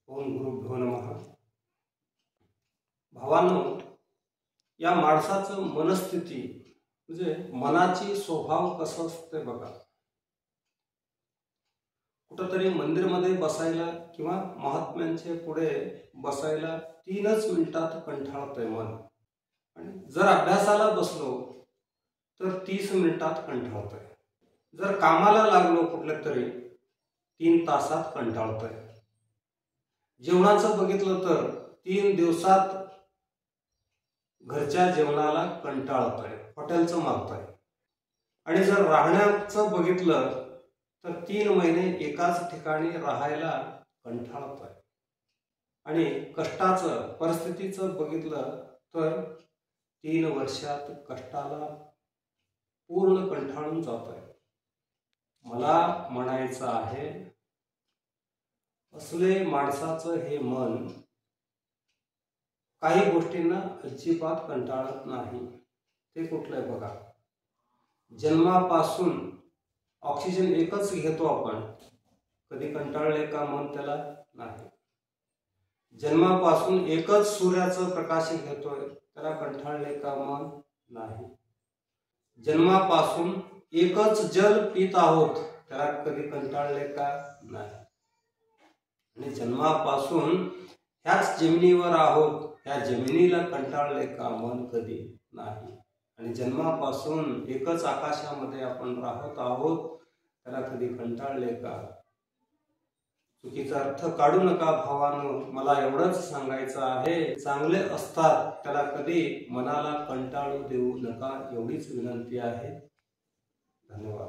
ओम गुरुभ्यो नमः। भावांनो, या माणसाचं मनस्थिती म्हणजे मनाची स्वभाव कसं असते बघा। कुठेतरी मंदिरमध्ये बसायला किंवा महात्म्यांच्या पुढे बसायला 3च मिनिटात कंटाळतंय मन, आणि जर अभ्यासाला बसलो तर 30 मिनिटात कंटाळतोय। जर कामाला लागलो कुठल्या तरी 3 तासात कंटाळतोय। जेवणाचं बघितलं तर 3 दिवसात घरच्या जेवणाला कंटाळतोय, हॉटेलचं मागतोय। आणि जर राहण्याचं बघितलं तर 3 महिने एकाच ठिकाणी राहायला कंटाळतोय। आणि कष्टाचं परिस्थितीचं बघितलं तर 3 वर्षात कष्टाला पूर्ण कंटाळून जातोय। मला म्हणायचं आहे, असले माणसाचं हे मन काही गोष्टींना अजिबात कंटाळत नाही। ते कुठलंय बघा, जन्मापासून ऑक्सिजन एकच घेतो आपण, कधी कंटाळले का मन त्याला? नाही। जन्मापासून एकच सूर्याचं प्रकाश घेतोय, त्याला कंटाळले का मन? नाही। जन्मापासून एकच जल पित आहोत, त्याला कधी कंटाळले का? नाही। आणि जन्मापासून ह्याच जमिनीवर आहोत, ह्या जमिनीला कंटाळले का मन? कधी नाही। आणि जन्मापासून एकच आकाशामध्ये आपण राहत आहोत, त्याला कधी कंटाळले का? चुकीचा अर्थ काढू नका भावांनो, मला एवढंच सांगायचं आहे, चांगले असतात त्याला कधी मनाला कंटाळू देऊ नका, एवढीच विनंती आहे। धन्यवाद।